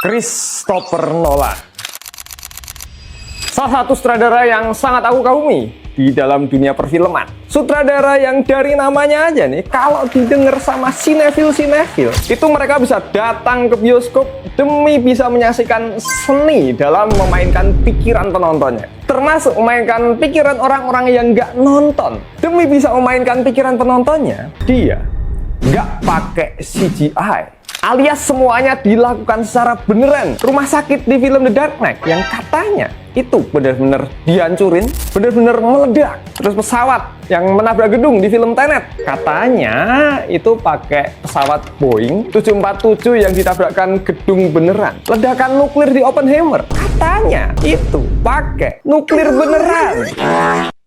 Christopher Nolan. Salah satu sutradara yang sangat aku kagumi di dalam dunia perfilman. Sutradara yang dari namanya aja nih, kalau didengar sama sinefil-sinefil, itu mereka bisa datang ke bioskop demi bisa menyaksikan seni dalam memainkan pikiran penontonnya. Termasuk memainkan pikiran orang-orang yang nggak nonton. Demi bisa memainkan pikiran penontonnya, dia nggak pakai CGI. Alias semuanya dilakukan secara beneran. Rumah sakit di film The Dark Knight yang katanya itu benar-benar dihancurin, benar-benar meledak. Terus pesawat yang menabrak gedung di film Tenet, katanya itu pakai pesawat Boeing 747 yang ditabrakkan gedung beneran. Ledakan nuklir di Oppenheimer, katanya itu pakai nuklir beneran.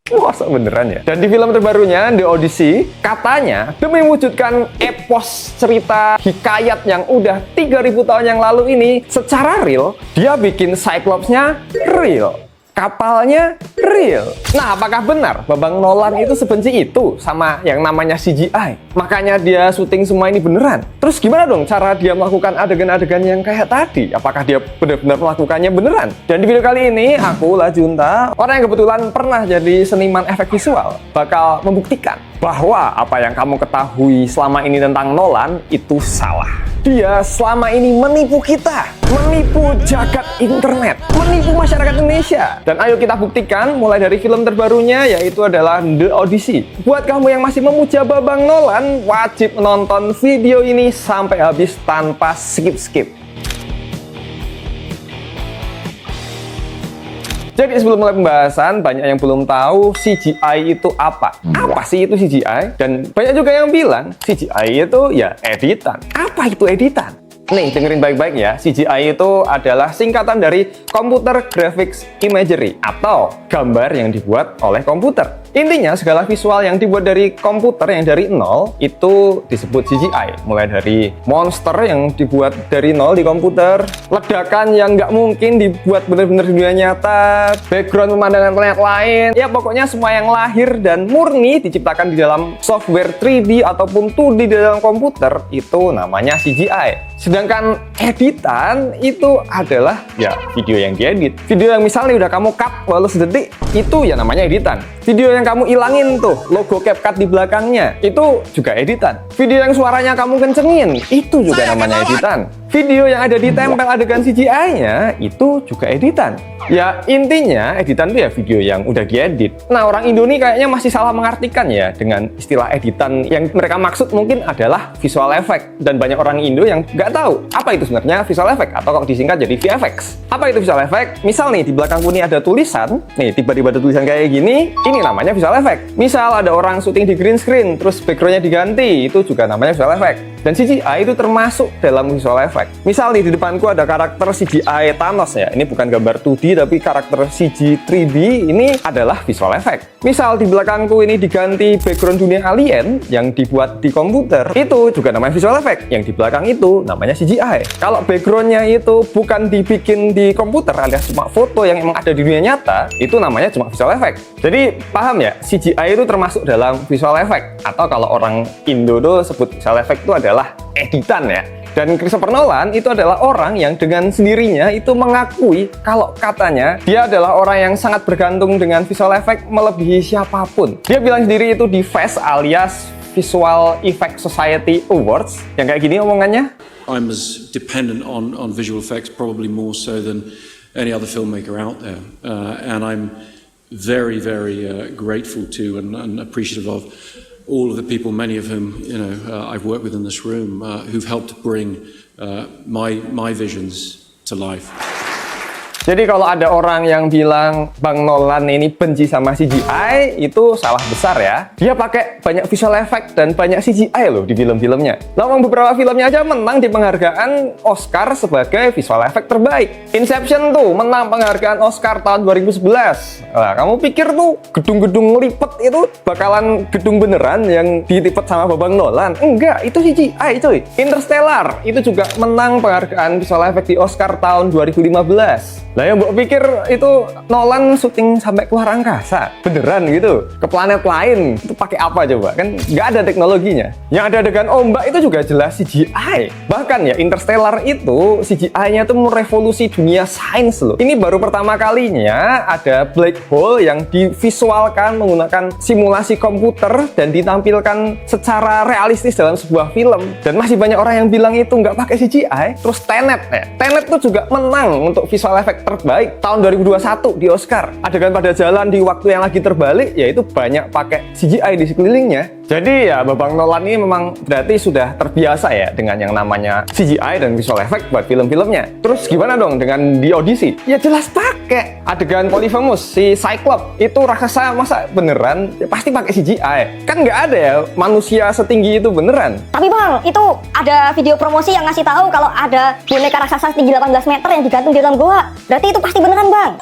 Masa beneran ya? Dan di film terbarunya, The Odyssey, katanya demi mewujudkan epos cerita hikayat yang udah 3000 tahun yang lalu ini secara real, dia bikin Cyclops-nya real, kapalnya real. Nah, apakah benar Babang Nolan itu sebenci itu sama yang namanya CGI? Makanya dia syuting semua ini beneran. Terus gimana dong cara dia melakukan adegan-adegan yang kayak tadi? Apakah dia benar-benar melakukannya beneran? Dan di video kali ini, aku, Lajunta, orang yang kebetulan pernah jadi seniman efek visual, bakal membuktikan bahwa apa yang kamu ketahui selama ini tentang Nolan itu salah. Dia selama ini menipu kita, menipu jagat internet, menipu masyarakat Indonesia. Dan ayo kita buktikan mulai dari film terbarunya, yaitu adalah The Odyssey. Buat kamu yang masih memuja Babang Nolan, wajib menonton video ini sampai habis tanpa skip-skip. Jadi sebelum mulai pembahasan, banyak yang belum tahu CGI itu apa. Apa sih itu CGI? Dan banyak juga yang bilang CGI itu ya editan. Apa itu editan? Nih, dengerin baik-baik ya. CGI itu adalah singkatan dari Computer Graphics Imagery atau gambar yang dibuat oleh komputer. Intinya, segala visual yang dibuat dari komputer yang dari nol itu disebut CGI. Mulai dari monster yang dibuat dari nol di komputer, ledakan yang nggak mungkin dibuat benar-benar di dunia nyata, background pemandangan planet lain, ya pokoknya semua yang lahir dan murni diciptakan di dalam software 3D ataupun 2D di dalam komputer, itu namanya CGI. Sedangkan editan itu adalah ya video yang diedit. Video yang misalnya udah kamu cut walau sedetik, itu ya namanya editan. Video yang kamu ilangin tuh logo CapCut di belakangnya, itu juga editan. Video yang suaranya kamu kencengin, itu juga namanya editan. Video yang ada di tempel adegan CGI-nya, itu juga editan. Ya intinya editan itu ya video yang udah diedit. Nah, orang Indo nih kayaknya masih salah mengartikan ya dengan istilah editan. Yang mereka maksud mungkin adalah visual effect. Dan banyak orang Indo yang nggak tahu apa itu sebenarnya visual effect, atau kalau disingkat jadi VFX. Apa itu visual effect? Misal nih di belakangku ini ada tulisan, nih tiba-tiba ada tulisan kayak gini, ini namanya visual effect. Misal ada orang syuting di green screen, terus backgroundnya diganti, itu juga namanya visual effect. Dan CGI itu termasuk dalam visual effect. Misal nih di depanku ada karakter CGI Thanos ya, ini bukan gambar 2D tapi karakter CG 3D, ini adalah visual effect. Misal di belakangku ini diganti background dunia alien yang dibuat di komputer, itu juga namanya visual effect. Yang di belakang itu namanya CGI. Kalau backgroundnya itu bukan dibikin di komputer alias cuma foto yang emang ada di dunia nyata, itu namanya cuma visual effect. Jadi paham ya, CGI itu termasuk dalam visual effect. Atau kalau orang Indo tuh sebut visual effect itu adalah editan ya. Dan Christopher Nolan itu adalah orang yang dengan sendirinya itu mengakui kalau katanya dia adalah orang yang sangat bergantung dengan visual effect melebihi siapapun. Dia bilang sendiri itu di FES alias Visual Effect Society Awards, yang kayak gini omongannya. I'm as dependent on visual effects probably more so than any other filmmaker out there. And I'm very, very grateful to and appreciative of all of the people, many of whom I've worked with in this room, who've helped bring my visions to life. Jadi kalau ada orang yang bilang Bang Nolan ini benci sama CGI, itu salah besar ya. Dia pakai banyak visual effect dan banyak CGI loh di film-filmnya. Lawang beberapa filmnya aja menang di penghargaan Oscar sebagai visual effect terbaik. Inception tuh menang penghargaan Oscar tahun 2011. Nah, kamu pikir tuh gedung-gedung lipet itu bakalan gedung beneran yang dilipet sama Babang Nolan? Enggak, itu CGI cuy. Interstellar itu juga menang penghargaan visual effect di Oscar tahun 2015. Lah yang mbok pikir itu Nolan syuting sampai keluar angkasa, beneran gitu, ke planet lain, itu pakai apa coba? Kan nggak ada teknologinya. Yang ada adegan ombak itu juga jelas CGI. Bahkan ya Interstellar itu CGI-nya tuh merevolusi dunia sains loh. Ini baru pertama kalinya ada black hole yang divisualkan menggunakan simulasi komputer dan ditampilkan secara realistis dalam sebuah film. Dan masih banyak orang yang bilang itu nggak pakai CGI. Terus Tenet ya, Tenet tuh juga menang untuk visual effect terbaik tahun 2021 di Oscar. Adegan pada jalan di waktu yang lagi terbalik, yaitu banyak pakai CGI di sekelilingnya. Jadi ya Babang Nolan ini memang berarti sudah terbiasa ya dengan yang namanya CGI dan visual effect buat film-filmnya. Terus gimana dong dengan di Odyssey? Ya jelas pakai. Adegan Polyphemus si Cyclops itu raksasa, masa beneran? Ya, pasti pakai CGI. Kan nggak ada ya manusia setinggi itu beneran. Tapi bang, itu ada video promosi yang ngasih tahu kalau ada boneka raksasa setinggi 18 meter yang digantung di dalam goa. Berarti itu pasti beneran bang.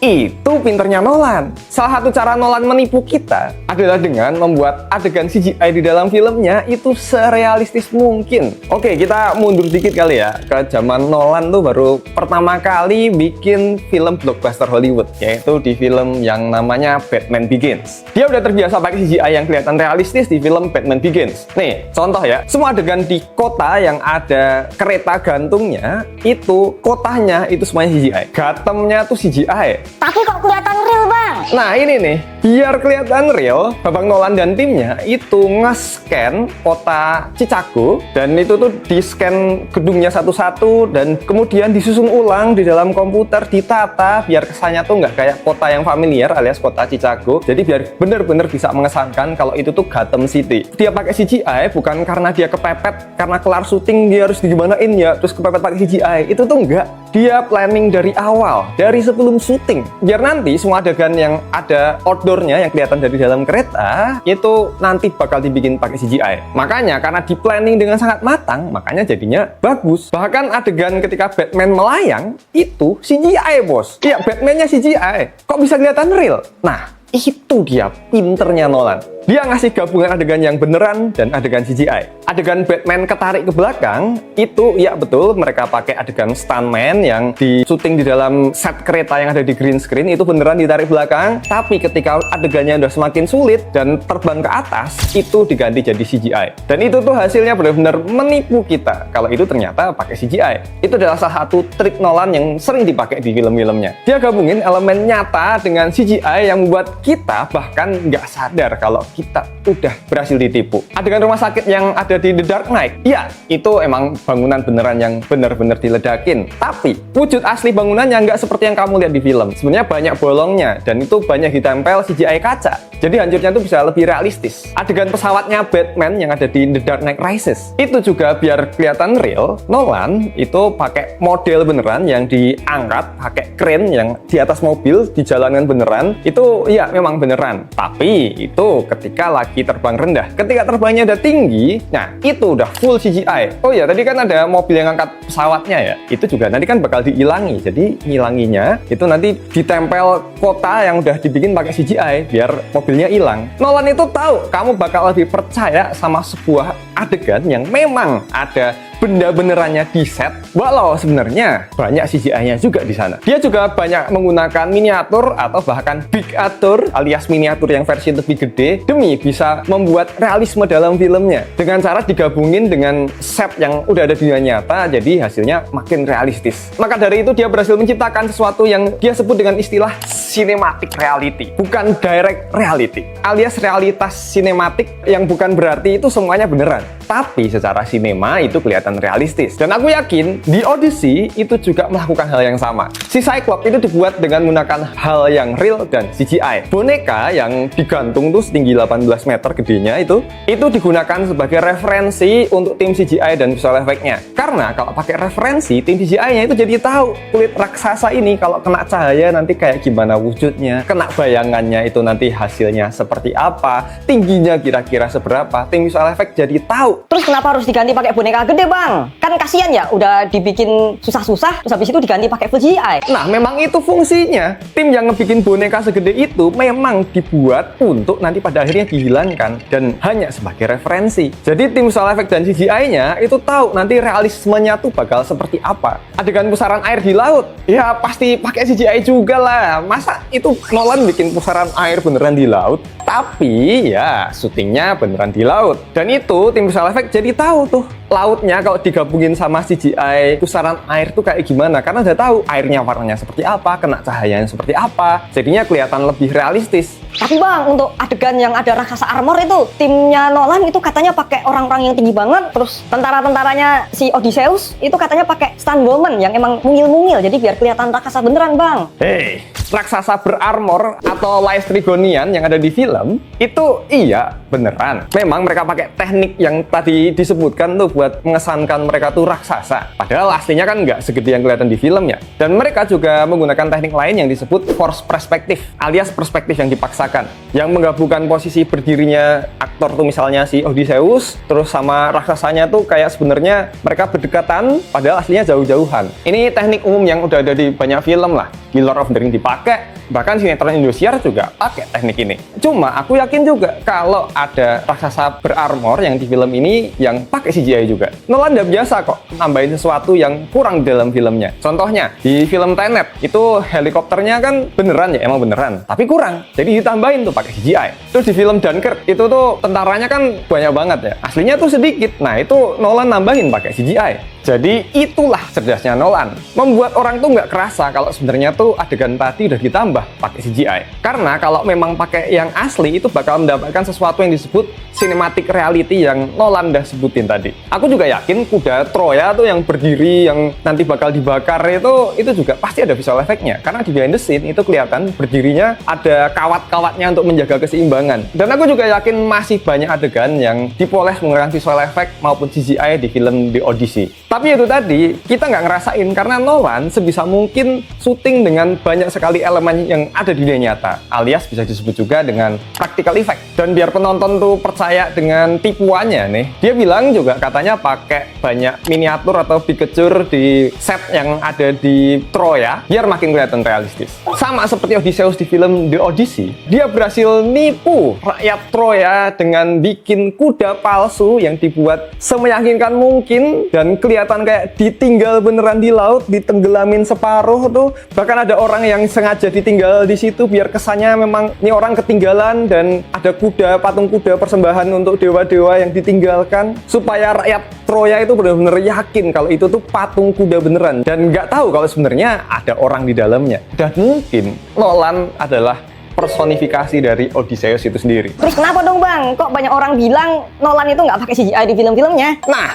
Itu pinternya Nolan. Salah satu cara Nolan menipu kita adalah dengan membuat adegan CGI di dalam filmnya itu serealistis mungkin. Oke, kita mundur dikit kali ya ke zaman Nolan tuh baru pertama kali bikin film blockbuster Hollywood, yaitu di film yang namanya Batman Begins. Dia udah terbiasa pakai CGI yang kelihatan realistis di film Batman Begins. Nih, contoh ya, semua adegan di kota yang ada kereta gantungnya, itu kotanya itu semuanya CGI. Gothamnya tuh CGI. Tapi kok kelihatan real bang? Nah ini nih, biar kelihatan real, Babang Nolan dan timnya itu nge-scan kota Chicago, dan itu tuh di-scan gedungnya satu-satu dan kemudian disusun ulang di dalam komputer, ditata biar kesannya tuh nggak kayak kota yang familiar alias kota Chicago. Jadi biar bener-bener bisa mengesankan kalau itu tuh Gotham City. Dia pakai CGI bukan karena dia kepepet, karena kelar syuting dia harus digimanain ya, terus kepepet pakai CGI. Itu tuh enggak. Dia planning dari awal, dari sebelum syuting. Biar nanti semua adegan yang ada outdoornya yang kelihatan dari dalam kereta itu nanti bakal dibikin pakai CGI. Makanya karena di planning dengan sangat matang, makanya jadinya bagus. Bahkan adegan ketika Batman melayang itu CGI bos. Iya, Batman-nya CGI. Kok bisa kelihatan real? Nah, itu dia pinternya Nolan. Dia ngasih gabungan adegan yang beneran dan adegan CGI. Adegan Batman ketarik ke belakang, itu ya betul mereka pakai adegan stuntman yang di syuting di dalam set kereta yang ada di green screen, itu beneran ditarik belakang. Tapi ketika adegannya udah semakin sulit dan terbang ke atas, itu diganti jadi CGI. Dan itu tuh hasilnya benar-benar menipu kita kalau itu ternyata pakai CGI. Itu adalah salah satu trik Nolan yang sering dipakai di film-filmnya. Dia gabungin elemen nyata dengan CGI yang membuat kita bahkan nggak sadar kalau kita udah berhasil ditipu. Adegan rumah sakit yang ada di The Dark Knight, ya itu emang bangunan beneran yang bener-bener diledakin. Tapi wujud asli bangunannya nggak seperti yang kamu lihat di film. Sebenarnya banyak bolongnya dan itu banyak ditempel CGI kaca. Jadi hancurnya tuh bisa lebih realistis. Adegan pesawatnya Batman yang ada di The Dark Knight Rises, itu juga biar kelihatan real. Nolan itu pakai model beneran yang diangkat pakai crane yang di atas mobil dijalankan beneran. Itu ya memang beneran. Tapi itu ketika lagi terbang rendah. Ketika terbangnya udah tinggi, nah itu udah full CGI. Oh ya, tadi kan ada mobil yang angkat pesawatnya ya. Itu juga nanti kan bakal dihilangi. Jadi ngilanginya itu nanti ditempel kota yang udah dibikin pakai CGI biar mobilnya hilang. Nolan itu tahu kamu bakal lebih percaya sama sebuah adegan yang memang ada benda benerannya di set, walau sebenarnya banyak CGI-nya juga di sana. Dia juga banyak menggunakan miniatur atau bahkan big atur alias miniatur yang versi lebih gede demi bisa membuat realisme dalam filmnya dengan cara digabungin dengan set yang udah ada di dunia nyata, jadi hasilnya makin realistis. Maka dari itu dia berhasil menciptakan sesuatu yang dia sebut dengan istilah cinematic reality, bukan direct reality, alias realitas sinematik yang bukan berarti itu semuanya beneran, tapi secara sinema itu kelihatan realistis. Dan aku yakin di Odyssey itu juga melakukan hal yang sama. Si Cyclops itu dibuat dengan menggunakan hal yang real dan CGI. Boneka yang digantung tuh setinggi 18 meter gedenya itu digunakan sebagai referensi untuk tim CGI dan visual effect-nya. Karena kalau pakai referensi, tim CGI-nya itu jadi tahu kulit raksasa ini kalau kena cahaya nanti kayak gimana wujudnya, kena bayangannya itu nanti hasilnya seperti apa, tingginya kira-kira seberapa. Tim visual effect jadi tahu tahu. Terus kenapa harus diganti pakai boneka gede, Bang? Kan kasihan ya, udah dibikin susah-susah, terus habis itu diganti pakai full CGI. Nah, memang itu fungsinya. Tim yang ngebikin boneka segede itu memang dibuat untuk nanti pada akhirnya dihilangkan dan hanya sebagai referensi. Jadi tim visual effect dan CGI-nya itu tahu nanti realismenya tuh bakal seperti apa. Adegan pusaran air di laut, ya pasti pakai CGI juga lah. Masa itu Nolan bikin pusaran air beneran di laut, tapi ya syutingnya beneran di laut. Dan itu tim visual effect jadi tahu tuh lautnya kalau digabungin sama CGI pusaran air tuh kayak gimana, karena udah tahu airnya warnanya seperti apa, kena cahayanya seperti apa, jadinya kelihatan lebih realistis. Tapi Bang, untuk adegan yang ada raksasa armor itu, timnya Nolan itu katanya pakai orang-orang yang tinggi banget, terus tentara-tentaranya si Odysseus itu katanya pakai stunt woman yang emang mungil-mungil, jadi biar kelihatan raksasa beneran, Bang. Hey, raksasa berarmor atau Laestrygonian yang ada di film itu iya beneran. Memang mereka pakai teknik yang tadi disebutkan tuh buat mengesankan mereka tuh raksasa. Padahal aslinya kan nggak segede yang kelihatan di filmnya. Dan mereka juga menggunakan teknik lain yang disebut force perspective, alias perspektif yang dipaksakan, yang menggabungkan posisi berdirinya aktor tuh misalnya si Odysseus, terus sama raksasanya tuh kayak sebenarnya mereka berdekatan, padahal aslinya jauh-jauhan. Ini teknik umum yang udah ada di banyak film lah. Di Lord of the Rings dipakai, bahkan sinetron Indosiar juga pakai teknik ini. Cuma aku yakin juga kalau ada raksasa berarmor yang di film ini yang pakai CGI juga. Nolan udah biasa kok nambahin sesuatu yang kurang di dalam filmnya. Contohnya di film Tenet itu helikopternya kan beneran ya, emang beneran, tapi kurang. Jadi ditambahin tuh pakai CGI. Terus di film Dunkirk itu tuh tentaranya kan banyak banget ya. Aslinya tuh sedikit. Nah, itu Nolan nambahin pakai CGI. Jadi itulah cerdasnya Nolan, membuat orang tuh nggak kerasa kalau sebenarnya tuh adegan tadi udah ditambah pakai CGI. Karena kalau memang pakai yang asli itu bakal mendapatkan sesuatu yang disebut cinematic reality yang Nolan udah sebutin tadi. Aku juga yakin kuda Troya tuh yang berdiri yang nanti bakal dibakar itu juga pasti ada visual effect-nya. Karena di behind the scene itu kelihatan berdirinya ada kawat-kawatnya untuk menjaga keseimbangan. Dan aku juga yakin masih banyak adegan yang dipoles menggunakan visual effect maupun CGI di film The Odyssey. Tapi itu tadi, kita nggak ngerasain karena Nolan sebisa mungkin syuting dengan banyak sekali elemen yang ada di dunia nyata, alias bisa disebut juga dengan practical effect. Dan biar penonton tuh percaya dengan tipuannya nih, dia bilang juga katanya pakai banyak miniatur atau picture di set yang ada di Troya, biar makin kelihatan realistis. Sama seperti Odysseus di film The Odyssey, dia berhasil nipu rakyat Troya dengan bikin kuda palsu yang dibuat semeyakinkan mungkin dan kelihatan kayak ditinggal beneran di laut, ditenggelamin separuh tuh. Bahkan ada orang yang sengaja ditinggal di situ biar kesannya memang ini orang ketinggalan dan ada kuda, patung kuda persembahan untuk dewa-dewa yang ditinggalkan supaya rakyat Troya itu benar-benar yakin kalau itu tuh patung kuda beneran dan nggak tahu kalau sebenarnya ada orang di dalamnya. Dan mungkin Nolan adalah personifikasi dari Odysseus itu sendiri. Terus kenapa dong, Bang? Kok banyak orang bilang Nolan itu nggak pakai CGI di film-filmnya? Nah,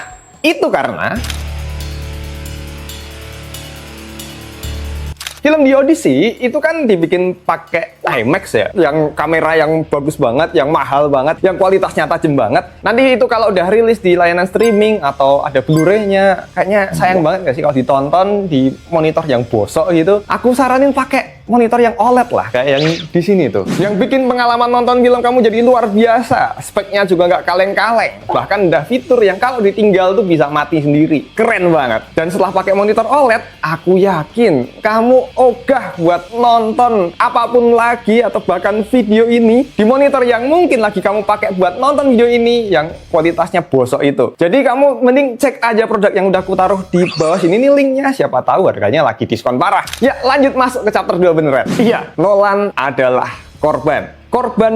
itu karena film The Odyssey itu kan dibikin pakai IMAX ya, yang kamera yang bagus banget, yang mahal banget, yang kualitasnya tajam banget. Nanti itu kalau udah rilis di layanan streaming atau ada Blu-ray-nya, kayaknya sayang banget gak sih kalau ditonton di monitor yang bosok gitu. Aku saranin pakai monitor yang OLED lah, kayak yang di sini tuh. Yang bikin pengalaman nonton film kamu jadi luar biasa. Speknya juga nggak kaleng-kaleng. Bahkan ada fitur yang kalau ditinggal tuh bisa mati sendiri. Keren banget. Dan setelah pakai monitor OLED, aku yakin kamu ogah buat nonton apapun lagi atau bahkan video ini di monitor yang mungkin lagi kamu pakai buat nonton video ini yang kualitasnya bosok itu. Jadi kamu mending cek aja produk yang udah aku taruh di bawah sini nih linknya. Siapa tahu harganya lagi diskon parah. Ya, lanjut masuk ke chapter 2 beneran. Iya, Nolan adalah korban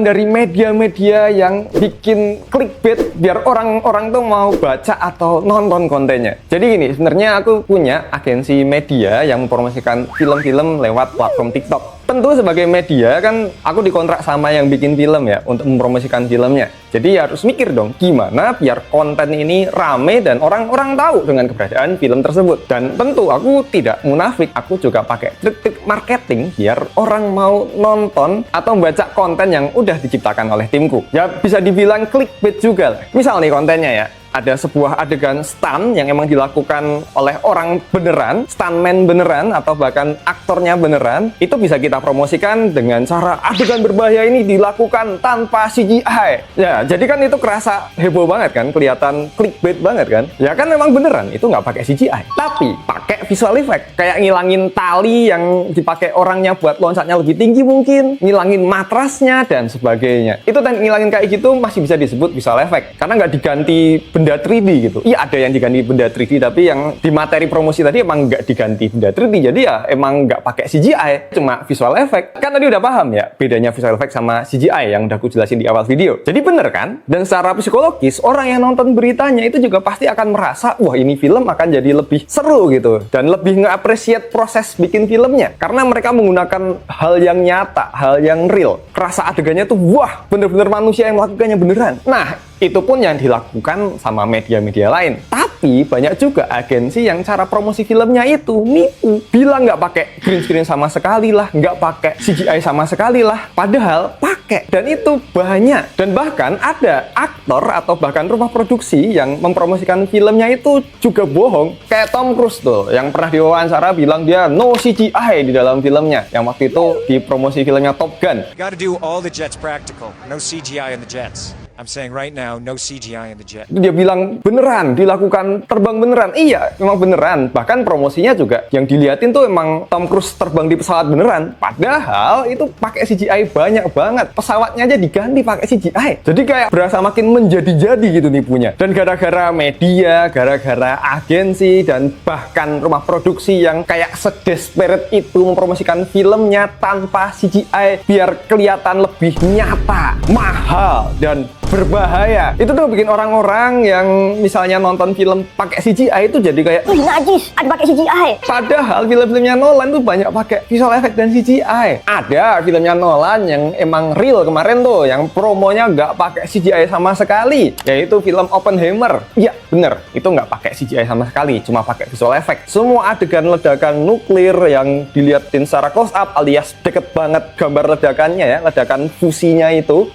dari media-media yang bikin clickbait biar orang-orang tuh mau baca atau nonton kontennya. Jadi gini, sebenarnya aku punya agensi media yang mempromosikan film-film lewat platform TikTok. Tentu sebagai media kan aku dikontrak sama yang bikin film ya untuk mempromosikan filmnya. Jadi harus mikir dong gimana biar konten ini rame dan orang-orang tahu dengan keberadaan film tersebut. Dan tentu aku tidak munafik, aku juga pakai trik-trik marketing biar orang mau nonton atau membaca konten yang udah diciptakan oleh timku. Ya bisa dibilang clickbait juga lah. Misal nih kontennya ya, ada sebuah adegan stunt yang emang dilakukan oleh orang beneran, stuntman beneran, atau bahkan aktornya beneran, itu bisa kita promosikan dengan cara adegan berbahaya ini dilakukan tanpa CGI. Ya, jadi kan itu kerasa heboh banget kan, kelihatan clickbait banget kan. Ya kan memang beneran, itu nggak pakai CGI. Tapi pakai visual effect, kayak ngilangin tali yang dipakai orangnya buat loncatnya lebih tinggi mungkin, ngilangin matrasnya, dan sebagainya. Itu kan ngilangin kayak gitu masih bisa disebut visual effect, karena nggak diganti benda 3D gitu. Iya, ada yang diganti benda 3D, tapi yang di materi promosi tadi emang nggak diganti benda 3D, jadi ya emang nggak pakai CGI, cuma visual effect. Kan tadi udah paham ya bedanya visual effect sama CGI yang udah aku jelasin di awal video. Jadi bener kan? Dan secara psikologis, orang yang nonton beritanya itu juga pasti akan merasa, wah ini film akan jadi lebih seru gitu, dan lebih nge-appreciate proses bikin filmnya, karena mereka menggunakan hal yang nyata, hal yang real. Kerasa adegannya tuh, wah bener-bener manusia yang melakukannya beneran. Nah, itu pun yang dilakukan sama media-media lain. Tapi banyak juga agensi yang cara promosi filmnya itu nipu. Bilang nggak pakai green screen sama sekali lah, nggak pakai CGI sama sekali lah. Padahal pakai. Dan itu banyak. Dan bahkan ada aktor atau bahkan rumah produksi yang mempromosikan filmnya itu juga bohong. Kayak Tom Cruise tuh, yang pernah diwawancara bilang dia no CGI di dalam filmnya. Yang waktu itu di promosi filmnya Top Gun. Got to do all the jets practical. No CGI in the jets. I'm saying right now, no CGI in the jet. Dia bilang beneran, dilakukan terbang beneran. Iya, memang beneran. Bahkan promosinya juga yang diliatin tuh emang Tom Cruise terbang di pesawat beneran. Padahal itu pakai CGI banyak banget. Pesawatnya aja diganti pakai CGI. Jadi kayak berasa makin menjadi-jadi gitu nipunya. Dan gara-gara media, gara-gara agensi, dan bahkan rumah produksi yang kayak sedesperate itu mempromosikan filmnya tanpa CGI biar kelihatan lebih nyata, mahal, dan berbahaya. Itu tuh bikin orang-orang yang misalnya nonton film pakai CGI itu jadi kayak, Wih, najis, ada pakai CGI. padahal film-filmnya Nolan tuh banyak pakai visual effect dan CGI. Ada filmnya Nolan yang emang real kemarin tuh, yang promonya nggak pakai CGI sama sekali, yaitu film Oppenheimer. Iya, bener, itu nggak pakai CGI sama sekali, cuma pakai visual effect. Semua adegan ledakan nuklir yang dilihatin secara close up alias deket banget gambar ledakannya ya, ledakan fusinya itu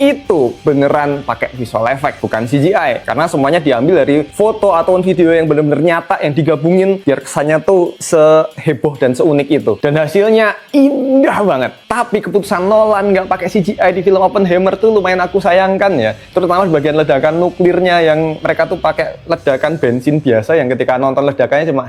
beneran pakai visual effect, bukan CGI, karena semuanya diambil dari foto atau video yang benar-benar nyata yang digabungin biar kesannya tuh seheboh dan seunik itu, dan hasilnya indah banget. Tapi keputusan Nolan nggak pakai CGI di film Oppenheimer tuh lumayan aku sayangkan ya, terutama di bagian ledakan nuklirnya yang mereka tuh pakai ledakan bensin biasa yang ketika nonton ledakannya cuma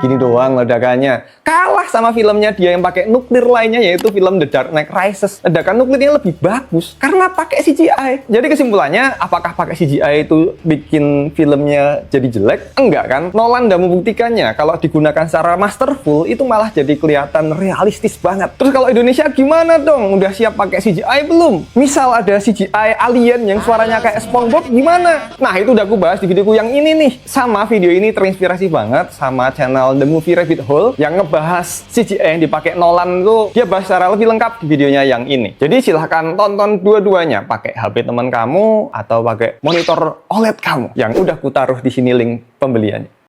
gini doang ledakannya, kalah sama filmnya dia yang pakai nuklir lainnya, yaitu film The Dark Knight Rises. Ledakan nuklirnya lebih bagus karena pakai CGI. Jadi kesimpulannya, apakah pakai CGI itu bikin filmnya jadi jelek? Enggak kan? Nolan udah membuktikannya. Kalau digunakan secara masterful, itu malah jadi kelihatan realistis banget. Terus kalau Indonesia gimana dong? Udah siap pakai CGI belum? Misal ada CGI alien yang suaranya kayak SpongeBob, gimana? Nah, itu udah aku bahas di videoku yang ini nih. Sama video ini terinspirasi banget sama channel The Movie Rabbit Hole yang ngebahas CGI yang dipakai Nolan tuh. Dia bahas secara lebih lengkap di videonya yang ini. Jadi silahkan tonton dua-duanya, pakai HP teman kamu atau pakai monitor OLED kamu yang udah kutaruh di sini link pembeliannya.